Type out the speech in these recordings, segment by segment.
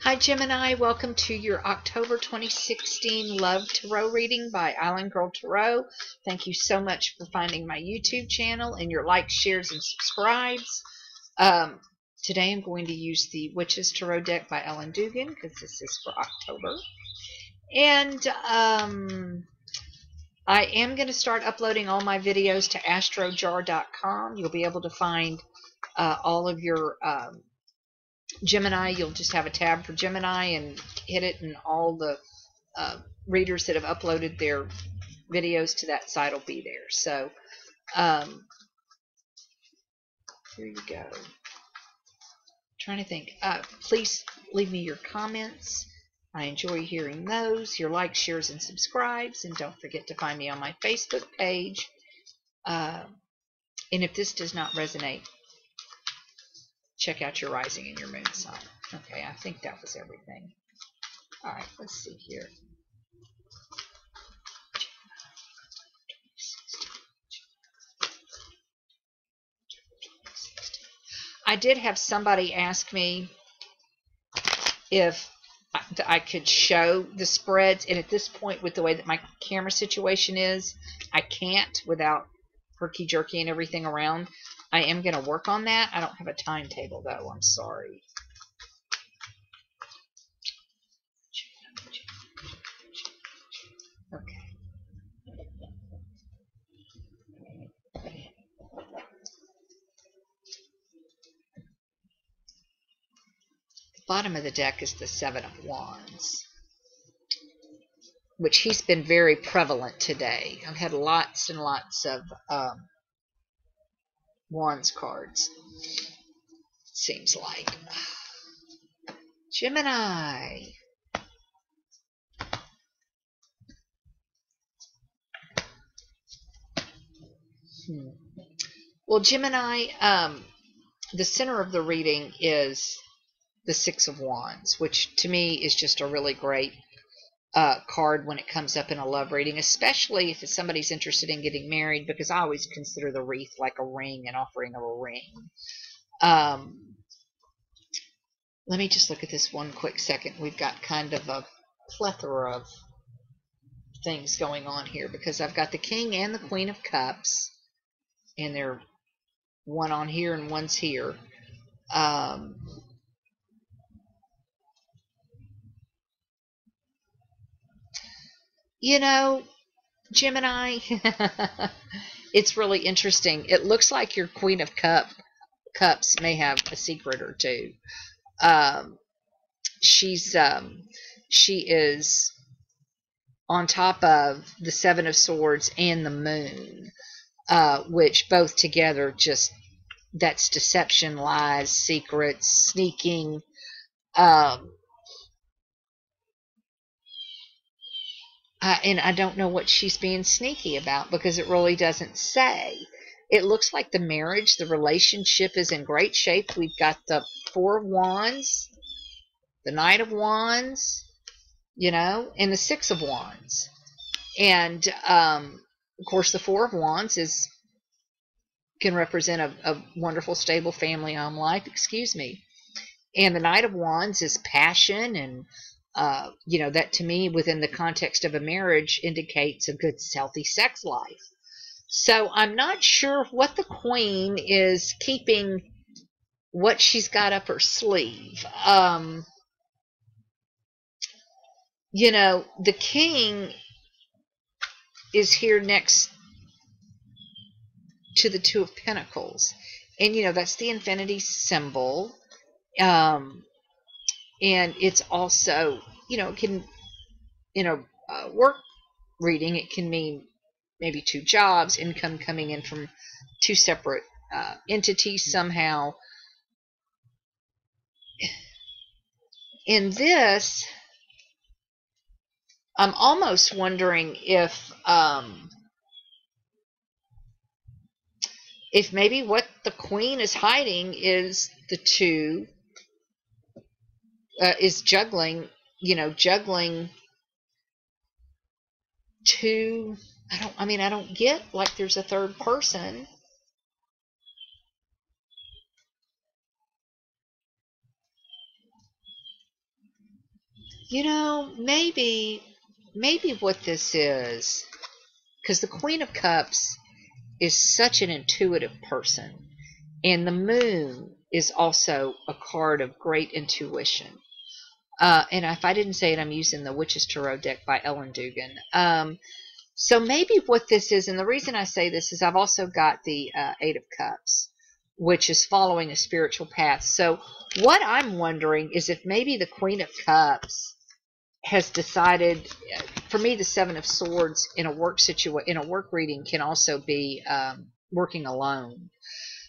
Hi Gemini, welcome to your October 2016 Love Tarot reading by Islandgirl Tarot. Thank you so much for finding my YouTube channel and your likes, shares, and subscribes. Today I'm going to use the Witches Tarot deck by Ellen Dugan because this is for October. And I am going to start uploading all my videos to astrojar.com. You'll be able to find all of your Gemini. You'll just have a tab for Gemini and hit it, and all the readers that have uploaded their videos to that site will be there. So here you go. Trying to think. Please leave me your comments. I enjoy hearing those. Your likes, shares, and subscribes. And don't forget to find me on my Facebook page. And if this does not resonate, check out your rising and your moon sign. Okay, I think that was everything. All right, let's see here. I did have somebody ask me if I could show the spreads, and at this point, with the way that my camera situation is, I can't without herky-jerky and everything around. I am going to work on that. I don't have a timetable, though. I'm sorry. Okay. The bottom of the deck is the Seven of Wands, which he's been very prevalent today. I've had lots and lots of Wands cards, seems like. Gemini. Well, Gemini, the center of the reading is the Six of Wands, which to me is just a really great card when it comes up in a love reading, especially if somebody's interested in getting married, because I always consider the wreath like a ring, an offering of a ring. Let me just look at this one quick second. We've got kind of a plethora of things going on here, because I've got the King and the Queen of Cups, and they're one on here and one's here. You know, Gemini, it's really interesting. It looks like your Queen of Cups may have a secret or two. She is on top of the Seven of Swords and the Moon, which both together just, that's deception, lies, secrets, sneaking. And I don't know what she's being sneaky about, because it really doesn't say. It looks like the marriage, the relationship is in great shape. We've got the Four of Wands, the Knight of Wands, you know, and the Six of Wands. And, of course, the Four of Wands can represent a wonderful, stable family life, excuse me. And the Knight of Wands is passion, and you know, that to me, within the context of a marriage, indicates a good, healthy sex life. So I'm not sure what the Queen is keeping, what she's got up her sleeve. You know, the King is here next to the Two of Pentacles, and you know, that's the infinity symbol. And it's also, you know, it can, in a work reading, it can mean maybe two jobs, income coming in from two separate entities somehow. In this, I'm almost wondering if maybe what the Queen is hiding is the two, is juggling, you know, juggling two. I don't get, like, there's a third person. maybe what this is, because the Queen of Cups is such an intuitive person, and the moon is also a card of great intuition. And if I didn't say it, I'm using the Witch's Tarot deck by Ellen Dugan. So maybe what this is, and the reason I say this is I've also got the Eight of Cups, which is following a spiritual path. So what I'm wondering is if maybe the Queen of Cups has decided, for me, the Seven of Swords in a work reading can also be working alone.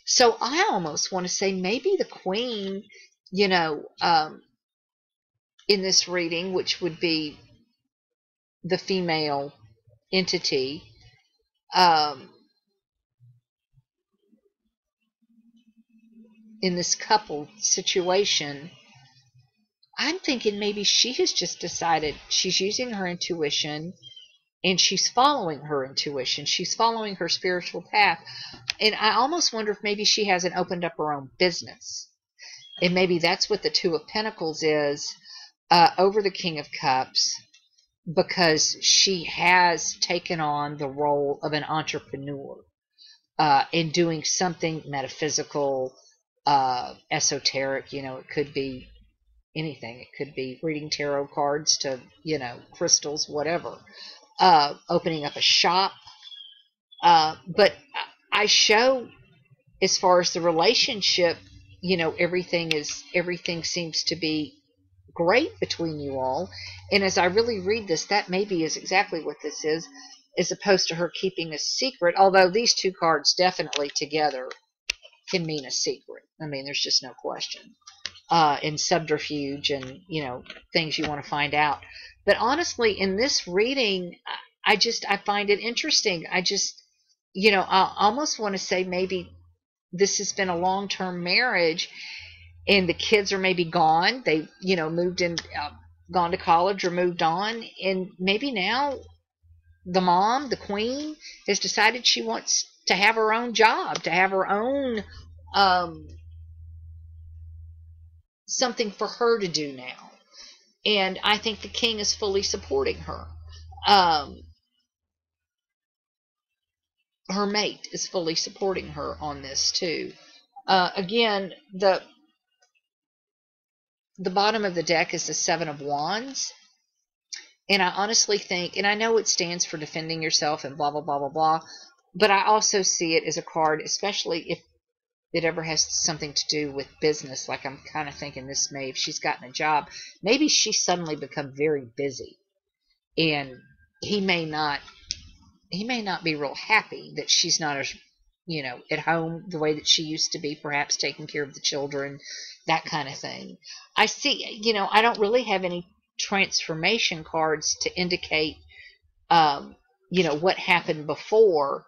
So I almost want to say maybe the Queen, you know, in this reading, which would be the female entity, in this couple situation, I'm thinking maybe she has just decided she's using her intuition and she's following her intuition. She's following her spiritual path. And I almost wonder if maybe she hasn't opened up her own business. And maybe that's what the Two of Pentacles is over the King of Cups, because she has taken on the role of an entrepreneur in doing something metaphysical, esoteric. It could be anything. It could be reading tarot cards to, crystals, whatever. Opening up a shop. But I show, as far as the relationship, everything seems to be great between you all. And as I really read this, that maybe is exactly what this is, as opposed to her keeping a secret. Although these two cards definitely together can mean a secret. I mean, there's just no question. And subterfuge and, things you want to find out. But honestly, in this reading, I find it interesting. I almost want to say maybe this has been a long-term marriage and the kids are maybe gone. They, moved in, gone to college or moved on. And maybe now the mom, the queen, has decided she wants to have her own job, to have her own something for her to do now. And I think the king is fully supporting her. Her mate is fully supporting her on this too. Again, the bottom of the deck is the Seven of Wands. And I honestly think, and I know it stands for defending yourself and blah, blah, blah, blah, blah, but I also see it as a card, especially if it ever has something to do with business. Like, I'm kind of thinking this may, if she's gotten a job, maybe she's suddenly become very busy. And he may not be real happy that she's not as, at home the way that she used to be, perhaps taking care of the children, that kind of thing. I see, I don't really have any transformation cards to indicate, what happened before.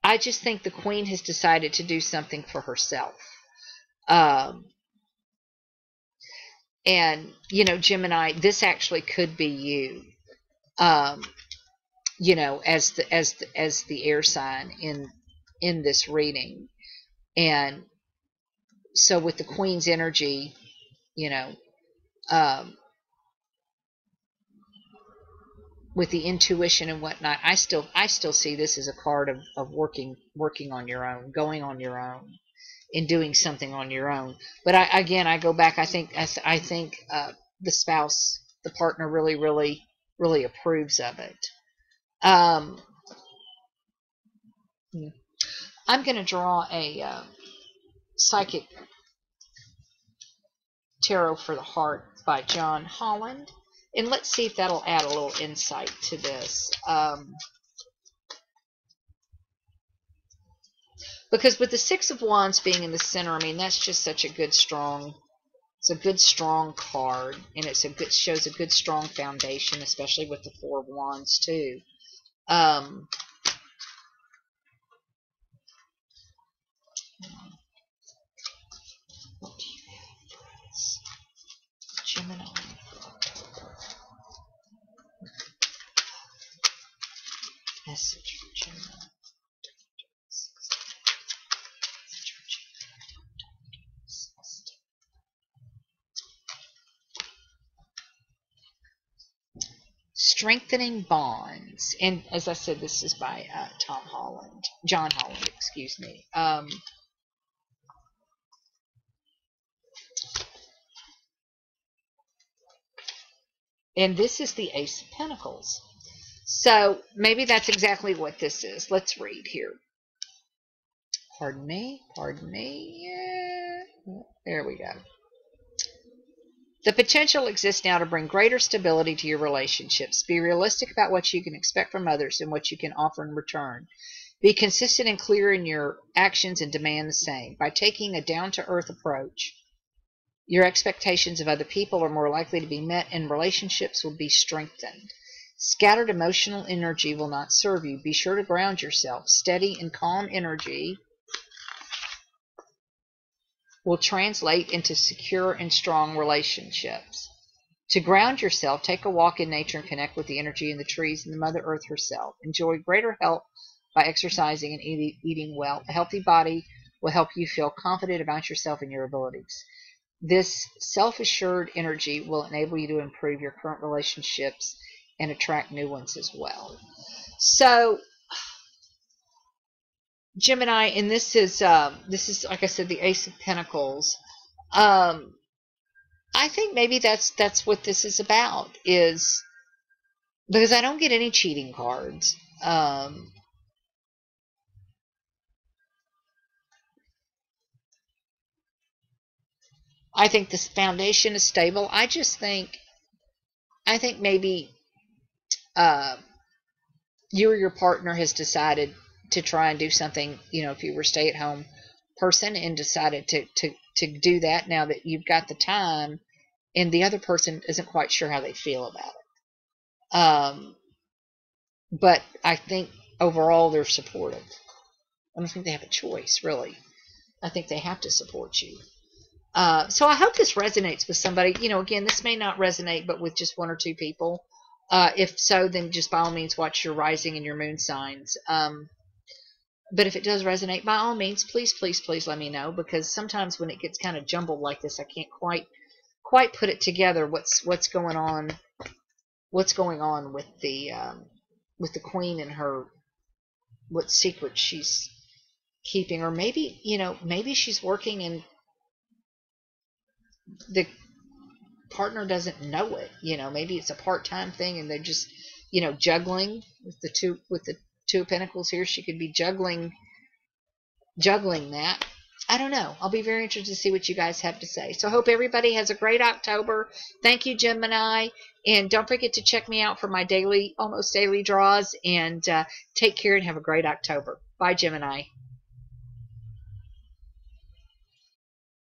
I just think the queen has decided to do something for herself. And, Gemini, this actually could be you. As the air sign in this reading. And so with the queen's energy, with the intuition and whatnot, I still see this as a card of working on your own, going on your own, and doing something on your own. But I go back. I think the spouse, the partner, really, really, really approves of it. I'm going to draw a Psychic Tarot for the Heart by John Holland. And let's see if that'll add a little insight to this. Because with the Six of Wands being in the center, I mean, that's just such a good, strong, it's a good, strong card. And shows a good, strong foundation, especially with the Four of Wands, too. What do you have for us? Gemini. Message for Gemini. strengthening bonds. And as I said, this is by John Holland, excuse me. And this is the Ace of Pentacles. So maybe that's exactly what this is. Let's read here. Pardon me. Yeah. There we go. The potential exists now to bring greater stability to your relationships. Be realistic about what you can expect from others and what you can offer in return. Be consistent and clear in your actions and demand the same. By taking a down-to-earth approach, your expectations of other people are more likely to be met and relationships will be strengthened. Scattered emotional energy will not serve you. Be sure to ground yourself. Steady and calm energy will translate into secure and strong relationships. To ground yourself, take a walk in nature and connect with the energy in the trees and the Mother Earth herself. Enjoy greater health by exercising and eating well. A healthy body will help you feel confident about yourself and your abilities. This self-assured energy will enable you to improve your current relationships and attract new ones as well. So, Gemini, and this is like I said, the Ace of Pentacles. I think maybe that's what this is about, is because I don't get any cheating cards. I think this foundation is stable. I think maybe you or your partner has decided to try and do something, if you were a stay-at-home person and decided to do that now that you've got the time, and the other person isn't quite sure how they feel about it. But I think overall they're supportive. I don't think they have a choice, really. I think they have to support you. So I hope this resonates with somebody. Again, this may not resonate, but with just one or two people. If so, then just by all means watch your rising and your moon signs. But if it does resonate, by all means, please let me know, because sometimes when it gets kind of jumbled like this, I can't quite put it together. What's going on with the Queen and her, what secret she's keeping, or maybe maybe she's working and the partner doesn't know it. Maybe it's a part-time thing and they're just juggling with the two of Pentacles here. She could be juggling that. I don't know. I'll be very interested to see what you guys have to say. So I hope everybody has a great October. Thank you, Gemini. And don't forget to check me out for my almost daily draws. And take care and have a great October. Bye, Gemini.